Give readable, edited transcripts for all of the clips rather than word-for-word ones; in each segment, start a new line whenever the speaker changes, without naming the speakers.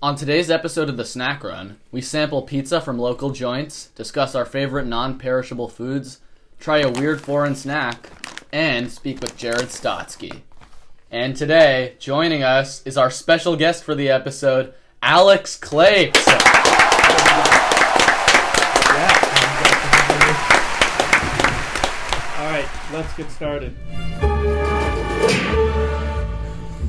On today's episode of The Snack Run, we sample pizza from local joints, discuss our favorite non-perishable foods, try a weird foreign snack, and speak with Jared Stotsky. And today, joining us is our special guest for the episode, Alex Klapes.
Alright, let's get started.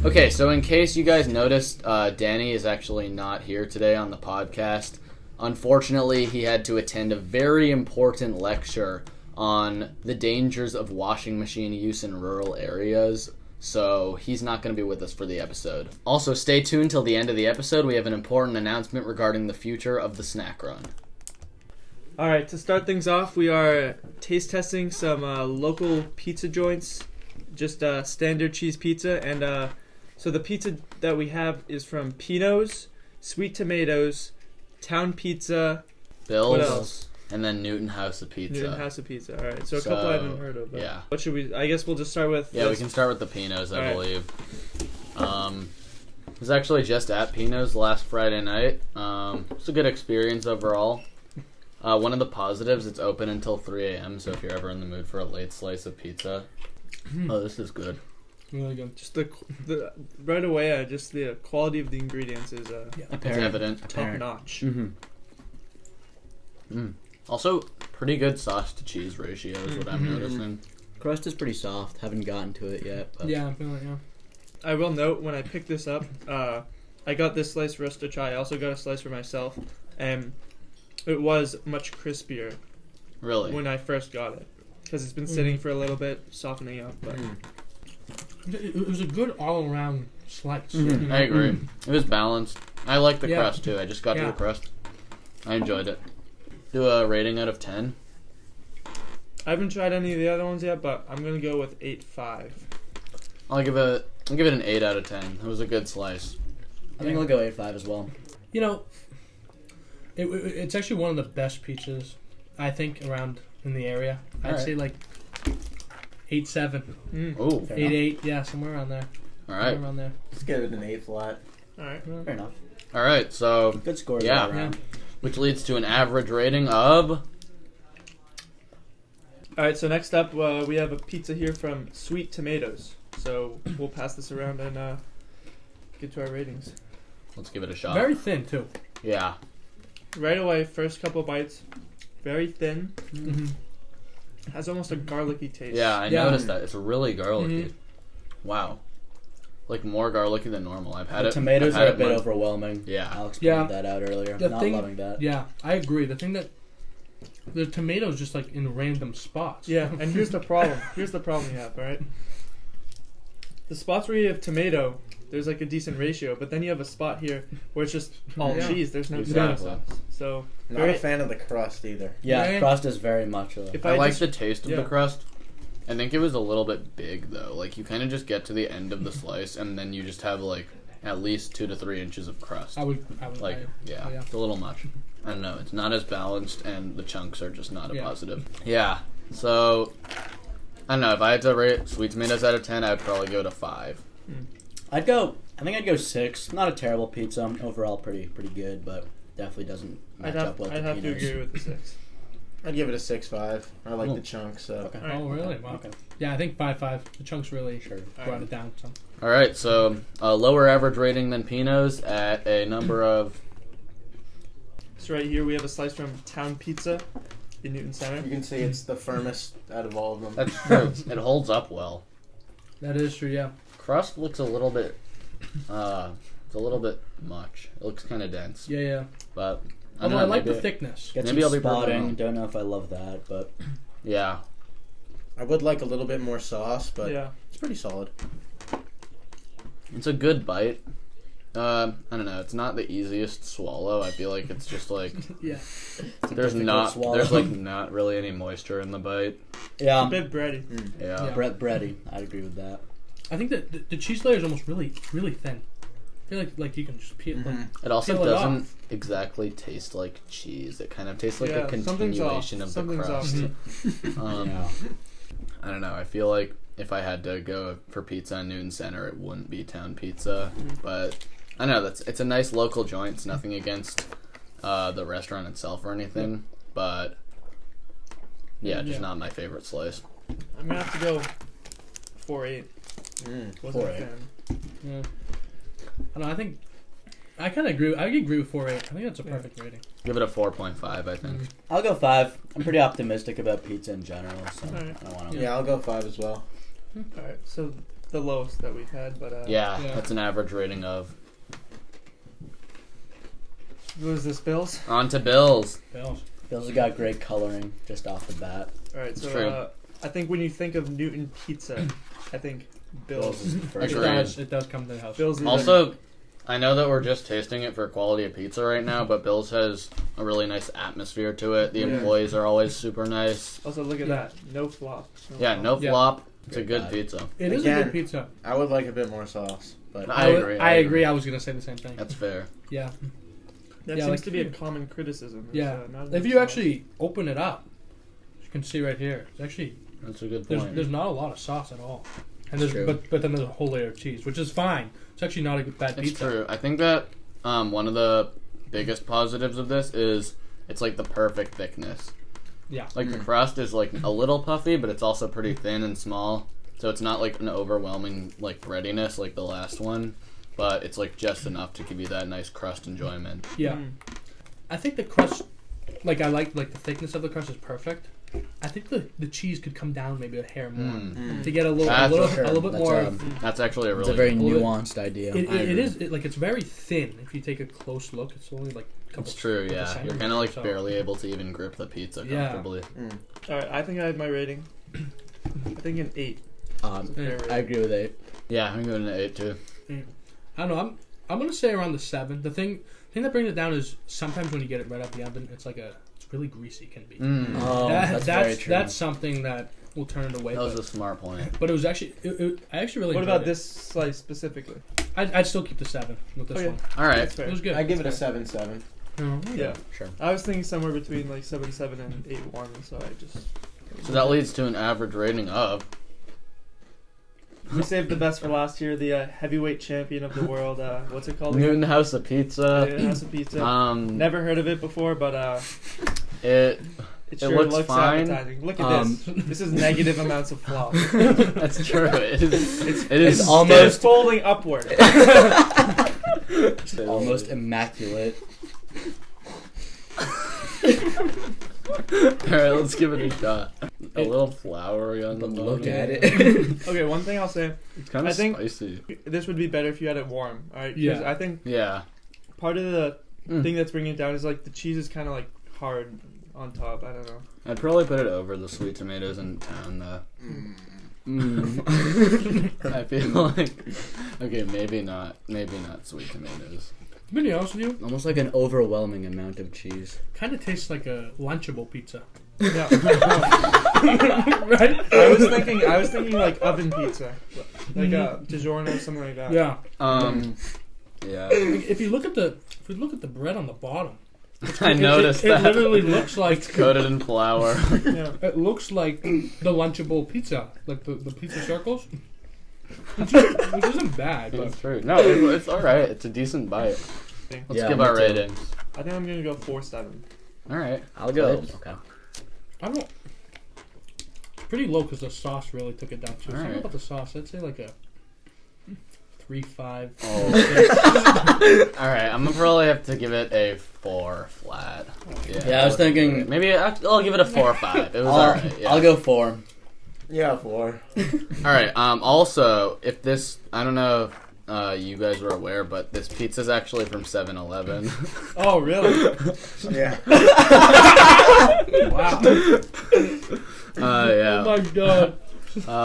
Okay, so in case you guys noticed, Danny is actually not here today on the podcast. Unfortunately, he had to attend a very important lecture on the dangers of washing machine use in rural areas, so he's not going to be with us for the episode. Also, stay tuned till the end of the episode. We have an important announcement regarding the future of the Snack Run.
Alright, to start things off, we are taste testing some local pizza joints, just standard cheese pizza, and so the pizza that we have is from Pino's, Sweet Tomatoes, Town Pizza,
Bill's,
what else?
And then Newton House of Pizza.
Newton House of Pizza. Alright, so a couple I haven't heard of. But
yeah.
What should we, I guess we'll just start with
Yeah, we can start with the Pino's, I
All right.
believe. I was actually just at Pino's last Friday night. It's a good experience overall. One of the positives, it's open until 3 a.m., so if you're ever in the mood for a late slice of pizza. Oh, this is good.
really good. Just the right away, just the quality of the ingredients is
It's evident.
top notch.
Also, pretty good sauce to cheese ratio is what I'm noticing.
Crust is pretty soft. Haven't gotten to it yet. But.
Yeah, I feel like, yeah.
I will note when I picked this up, I got this slice for us to try. I also got a slice for myself, and it was much crispier
Really?
when I first got it because it's been sitting for a little bit, softening up. But
It was a good all-around slice.
I agree. It was balanced. I like the
Yeah.
crust, too. I just got to
Yeah.
the crust. I enjoyed it. Do a rating out of 10.
I haven't tried any of the other ones yet, but I'm gonna go with 8.5.
I'll give it an 8 out of 10. It was a good slice.
I think I'll go 8.5 as well.
You know, it's actually one of the best pizzas, I think, around in the area. I'd
Alright.
say like 8.7,
Ooh.
Fair
8.8, yeah, somewhere around there.
All right.
Somewhere around there.
Let's give it an 8 flat.
All right.
Fair enough.
All right, so
Good score
Yeah.
all around.
which leads to an average rating of...
All right. So next up, we have a pizza here from Sweet Tomatoes. So we'll pass this around and get to our ratings.
Let's give it a shot.
Very thin, too.
Yeah.
Right away, first couple bites, very thin.
Mm-hmm.
Has almost a garlicky taste.
Yeah, I
Yeah.
noticed that. It's really garlicky.
Mhm.
Wow. Like more garlicky than normal. I've had
The
it.
tomatoes
I've had
are a
it
bit
more-
overwhelming.
Yeah.
Alex
Yeah.
pointed that out earlier.
The
Not
thing-
loving that.
Yeah, I agree. The thing that the tomatoes just like in random spots.
Yeah, and here's the problem. Here's the problem you have, all right? The spots where you have tomato, there's like a decent ratio, but then you have a spot here where it's just all
Yeah.
cheese. There's no
Exactly.
tomato sauce. So
Not
very-
a fan of the crust either.
Yeah,
Yeah.
crust is very much a...
if
I like
just-
the taste of
yeah.
the crust. I think it was a little bit big, though. Like, you kind of just get to the end of the slice, and then you just have, like, at least 2 to 3 inches of crust.
I would
Like, yeah,
yeah.
it's a little much. I don't know. It's not as balanced, and the chunks are just not a
Yeah.
positive. Yeah. So, I don't know. If I had to rate Sweet Tomatoes out of 10, I would probably go to 5.
I think I'd go 6. Not a terrible pizza. Overall pretty good, but definitely doesn't match up well
I'd
to
have to
Pino's.
agree with the 6.
I'd give it a 6.5. I like
Cool.
the chunks, so.
Okay.
All right.
Oh, really? Wow.
Okay.
Yeah, I think 5.5. The chunks really
Sure.
brought it down. So.
All right, so a lower average rating than Pino's at a number of...
So right here we have a slice from Town Pizza in Newton
You
Center.
can see it's the firmest out of all of them.
That's true. It holds up well.
That is true, yeah.
Crust looks a little bit... it's a little bit much. It looks kind of dense.
Yeah, yeah.
But...
Although I like the
maybe-
thickness.
Get
Maybe
some
I'll be proven
spotting.
wrong.
Don't know if I love that, but...
Yeah.
I would like a little bit more sauce, but
Yeah.
it's pretty solid.
It's a good bite. I don't know. It's not the easiest to swallow. I feel like it's just like
Yeah.
there's
difficult
not
swallow.
there's like not really any moisture in the bite.
Yeah,
A bit bready.
Yeah.
Yeah.
bready. I'd agree with that.
I think that the cheese layer is almost really thin. I feel like you can just peel. Like,
It also
Peel it
doesn't
off.
exactly taste like cheese. It kind of tastes like
Yeah,
a
something's off.
continuation of the
Something's off.
crust.
Yeah.
I don't know. I feel like if I had to go for pizza in Newton Center, it wouldn't be Town Pizza. But I know it's a nice local joint. It's nothing against the restaurant itself or anything, but yeah, just not my favorite slice.
I'm gonna have to go 4.8. Wasn't a
4.8.
fan.
Yeah. I don't know. I think I kind of agree. I agree with 4.8. I think that's a perfect rating.
Give it a 4.5, I think.
I'll go 5. I'm pretty optimistic about pizza in general, so
Alright.
I don't want to.
Yeah, I'll go 5 as well.
All right, so the lowest that we've had, but
Yeah,
Yeah.
that's an average rating of.
what is this, Bills?
On to Bills.
Bills.
Bills have got great coloring just off the bat.
All right,
It's
so
true.
I think when you think of Newton Pizza, I think Bills.
is the first
Agreed.
one.
It does come to the house.
Bills is
Also, I know that we're just tasting it for quality of pizza right now, but Bills has a really nice atmosphere to it. The
Yeah.
employees are always super nice.
also look at that, no flop.
Yeah, no
Yeah.
flop. It's a
Great
good
vibe.
pizza.
It is a
Again.
good pizza.
I would like a bit more sauce, but
I agree.
I agree. I was gonna say the same thing.
That's fair.
Yeah.
That
Yeah,
seems
like-
to be a common criticism. is,
Yeah.
not
If
enough
you
sauce.
actually open it up, you can see right here. It's actually
That's a good
there's
point.
not a lot of sauce at all, and
It's
there's
true.
but then there's a whole layer of cheese, which is fine. It's actually not a bad
It's
pizza.
true. I think that one of the biggest positives of this is it's like the perfect thickness.
Yeah.
Like the crust is like a little puffy, but it's also pretty thin and small. So it's not like an overwhelming like breadiness like the last one, but it's like just enough to give you that nice crust enjoyment.
Yeah.
Mm.
I think the crust, like I like the thickness of the crust is perfect. I think the cheese could come down maybe a hair more
Mm.
to get a little
That's
a
for
little bit
That's,
more.
That's actually a
It's a
really
very
good point.
nuanced idea.
It
I agree.
is like it's very thin. If you take a close look, it's only like a couple.
It's true,
couple
yeah. You're
centimeters,
kind of like
so-
barely able to even grip the pizza
Yeah.
comfortably.
All right, I think I had my rating. I think an 8.
I agree with 8.
Yeah, I'm going to 8 too.
I don't know. I'm gonna say around the 7. The thing that brings it down is sometimes when you get it right out the oven, it's really greasy. Can be.
Mm.
Oh, that's very true.
That's something that will turn it away.
That was
but,
a smart point.
but it was actually I actually really.
What
enjoyed
about
it.
this slice specifically?
I'd still keep the 7 with this
Okay.
one.
All right.
That's
It
fair.
was good.
I give it a 7.7.
Yeah,
Sure.
I was thinking somewhere between like 7.7 and 8.1, so I just.
So that leads to an average rating of.
We saved the best for last year. The heavyweight champion of the world. What's it called?
Newton House of Pizza.
Newton House of Pizza.
Never
Never heard of it before, but
it.
it
It
sure
looks
looks
fine.
appetizing. Look at this. This is negative amounts of flop.
That's true. It is. It is
It's almost-
It's folding upward.
Almost immaculate.
All right, let's give it a shot. A little floury on the
But look
bottom.
at it.
Okay, one thing I'll say.
It's kind
I
of
think-
spicy.
This would be better if you had it warm. All right. 'Cause
Yeah.
I think
Yeah.
part of the
Mm.
thing that's bringing it down is like the cheese is kind of like hard on top. I don't know.
I'd probably put it over the sweet tomatoes in town, though. I feel like. Okay, maybe not. Maybe not sweet tomatoes.
To be honest with you,
Almost like an overwhelming amount of cheese.
kind of tastes like a Lunchable pizza.
Yeah.
Right?
I was thinking like oven pizza, like a DiGiorno or something like that.
Yeah.
Yeah.
If you look at the bread on the bottom,
I noticed
it
that.
literally looks like
Coated in flour.
Yeah.
it looks like the Lunchable pizza, like the pizza circles, which isn't bad. But
It's true. No, it's all right. It's a decent bite. Let's
Yeah,
give
me
our
too.
ratings.
I think I'm gonna go 4.7.
All right.
I'll go.
Good.
Okay.
I don't. It's pretty low because the sauce really took it down too. Something
Alright.
about the sauce, I'd say like a 3.5.
Oh. All right. I'm gonna probably have to give it a 4 flat.
Yeah, I was thinking-
maybe I'll give it a 4 or 5. It was all right. Yeah.
I'll go 4.
Yeah, 4.
All right. Also, if this, I don't know if you guys were aware, but this pizza's actually from 7-Eleven.
Oh really?
Yeah.
Wow.
Yeah.
Oh my god.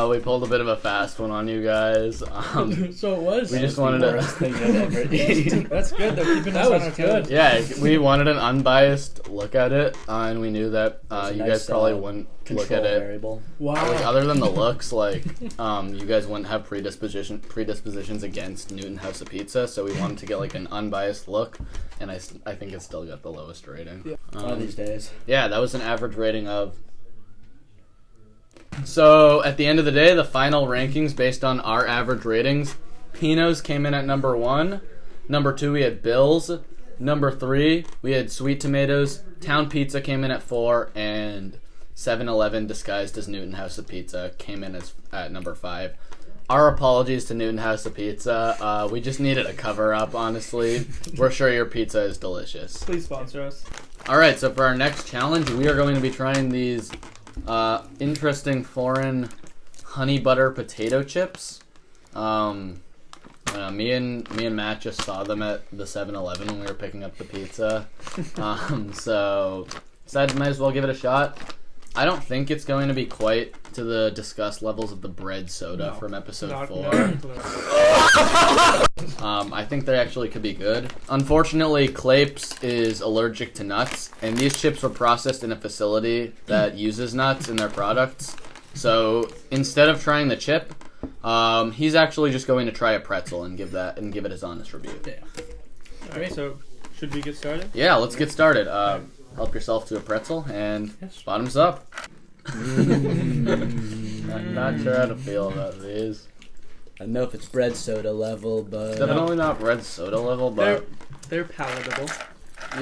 We pulled a bit of a fast one on you guys.
So it was.
We just wanted to.
Worst thing I've ever eaten.
That's good. They're keeping
That
us on
was
our
good.
toes.
Yeah, we wanted an unbiased look at it, and we knew that
There's a
you
nice,
guys probably
uh,
wouldn't
Control
look at it.
variable.
Wow.
Like, other than the looks, like you guys wouldn't have predispositions against Newton House of Pizza, so we wanted to get like an unbiased look, and I think it still got the lowest rating.
Yeah.
One of these days.
Yeah, that was an average rating of. So at the end of the day, the final rankings based on our average ratings, Pino's came in at number 1, Number 2, we had Bill's. Number 3, we had Sweet Tomatoes. Town Pizza came in at 4, and 7-Eleven, disguised as Newton House of Pizza, came in at number 5. Our apologies to Newton House of Pizza. We just needed a cover-up, honestly. We're sure your pizza is delicious.
Please sponsor us.
Alright, so for our next challenge, we are going to be trying these interesting foreign honey butter potato chips. Me and Matt just saw them at the 7-Eleven when we were picking up the pizza. So decided might as well give it a shot. I don't think it's going to be quite to the disgust levels of the bread soda from episode 4. I think they actually could be good. Unfortunately, Klapes is allergic to nuts, and these chips were processed in a facility that uses nuts in their products. So instead of trying the chip, he's actually just going to try a pretzel and give it his honest review.
Yeah.
Alright, so should we get started?
Yeah, let's get started. Help yourself to a pretzel and bottoms up. I'm not sure how to feel about these.
I don't know if it's bread soda level, but
Definitely not bread soda level, but
They're palatable.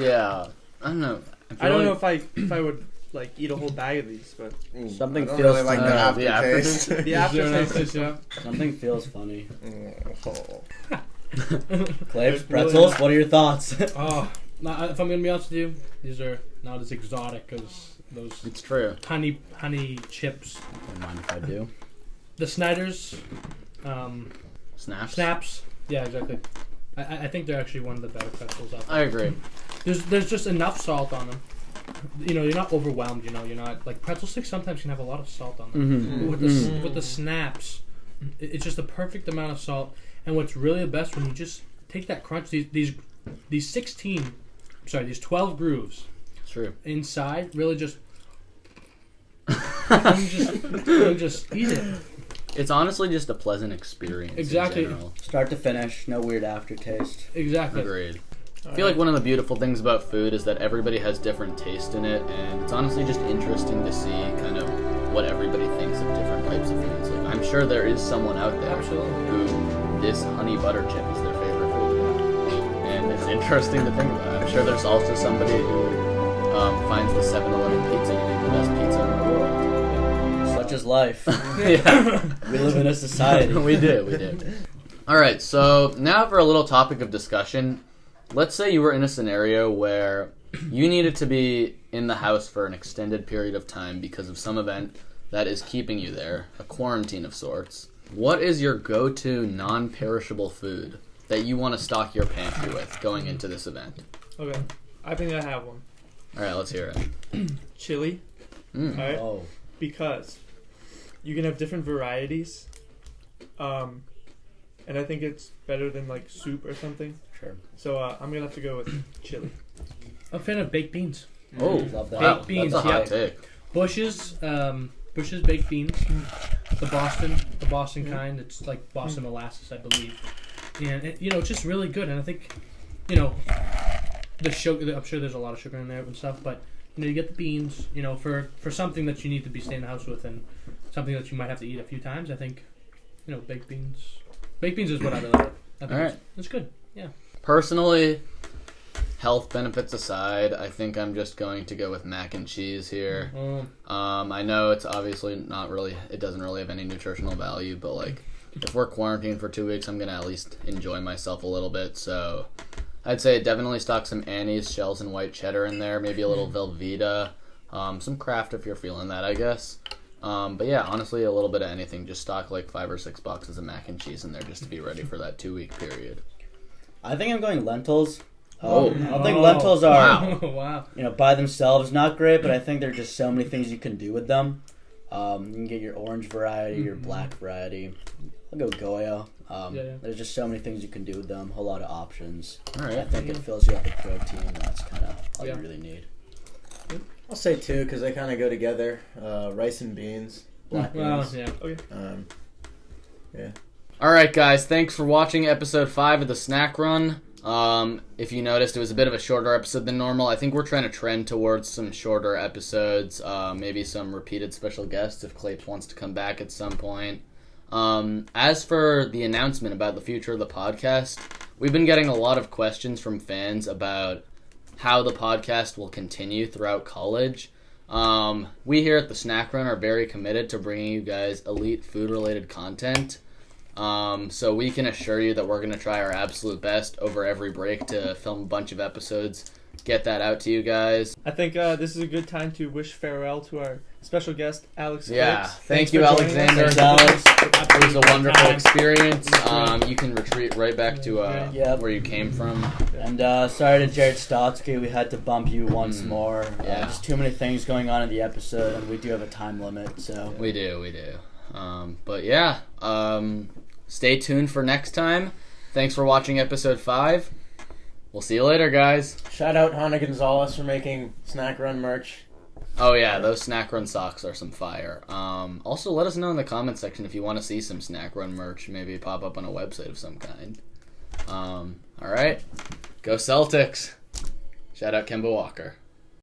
yeah, I don't know.
I don't know if I would like eat a whole bag of these, but
something
I don't
feels
really like
funny.
the aftertaste.
the aftertaste.
Something feels funny.
Oh.
Klapes, pretzels. What are your thoughts?
Oh, if I'm gonna be honest with you, these are not as exotic as those
It's true.
honey chips.
Don't mind if I do.
The Snyder's
Snaps.
snaps. Yeah, exactly. I think they're actually one of the better pretzels out there.
I agree.
There's just enough salt on them. You know, you're not overwhelmed. You know, you're not like pretzel sticks. Sometimes can have a lot of salt on them. With the snaps, it's just the perfect amount of salt. And what's really the best when you just take that crunch. These 12 grooves
It's true.
inside really just. you just eat it.
It's honestly just a pleasant experience.
Exactly.
In general.
Start to finish, no weird aftertaste.
Exactly.
Agreed. I feel like one of the beautiful things about food is that everybody has different taste in it, and it's honestly just interesting to see kind of what everybody thinks of different types of foods. Like, I'm sure there is someone out there
Absolutely.
who this honey butter chip is their favorite food, and it's interesting to think about. I'm sure there's also somebody who finds the 7-Eleven pizza to be the best pizza in the world.
Such is life.
Yeah,
We live in a society.
we do. All right, so now for a little topic of discussion. Let's say you were in a scenario where you needed to be in the house for an extended period of time because of some event that is keeping you there, a quarantine of sorts. What is your go-to non-perishable food that you want to stock your pantry with going into this event?
Okay, I think I have one.
All right, let's hear it.
Chili. All right,
Oh,
because you can have different varieties, and I think it's better than like soup or something.
sure.
So I'm gonna have to go with chili.
I'm a fan of baked beans.
Oh,
Love that.
wow,
Baked beans,
that's a hot
yeah.
take.
Bush's baked beans. The Boston kind. It's like Boston molasses, I believe. And it's just really good. And I think, the sugar. I'm sure there's a lot of sugar in there and stuff. But you get the beans. For something that you need to be staying in the house with, and something that you might have to eat a few times. I think, baked beans. Baked beans is what I really like. I think
All right.
it's good. Yeah.
Personally, health benefits aside, I think I'm just going to go with mac and cheese here. I know it's obviously it doesn't really have any nutritional value, but like if we're quarantined for 2 weeks, I'm gonna at least enjoy myself a little bit. So I'd say definitely stock some Annie's shells and white cheddar in there, maybe a little Velveeta, some Kraft if you're feeling that, I guess. But yeah, honestly, a little bit of anything. Just stock like 5 or 6 boxes of mac and cheese in there just to be ready for that 2-week period.
I think I'm going lentils.
Oh.
I don't think lentils are,
Wow.
by themselves not great, but I think there are just so many things you can do with them. You can get your orange variety, your black variety. I'll go Goya.
Yeah.
There's just so many things you can do with them. A whole lot of options.
All
I
right.
think it fills you up with protein. And that's kind of all
Yeah.
you really need.
I'll say 2 because they kind of go together. Rice and beans, black
Well,
beans.
yeah.
Okay.
Yeah.
All right, guys. Thanks for watching episode 5 of the Snack Run. If you noticed, it was a bit of a shorter episode than normal. I think we're trying to trend towards some shorter episodes, maybe some repeated special guests if Klapes wants to come back at some point. As for the announcement about the future of the podcast, we've been getting a lot of questions from fans about how the podcast will continue throughout college. We here at the Snack Run are very committed to bringing you guys elite food-related content. So we can assure you that we're going to try our absolute best over every break to film a bunch of episodes, get that out to you guys.
I think this is a good time to wish farewell to our special guest, Alex.
Yeah,
Klapes.
thank
Thanks
you,
for joining us.
Alexander.
Thanks, Alex.
It was a wonderful
Time.
experience. You can retreat right back to
Yep.
where you came from.
And sorry to Jared Stotsky, we had to bump you once more.
Yeah.
Just too many things going on in the episode, and we do have a time limit, so.
We do. But yeah, stay tuned for next time. Thanks for watching episode 5. We'll see you later, guys.
Shout out Hannah Gonzalez for making Snack Run merch.
Oh yeah, those Snack Run socks are some fire. Also, let us know in the comment section if you want to see some Snack Run merch, maybe pop up on a website of some kind. All right, go Celtics! Shout out Kemba Walker.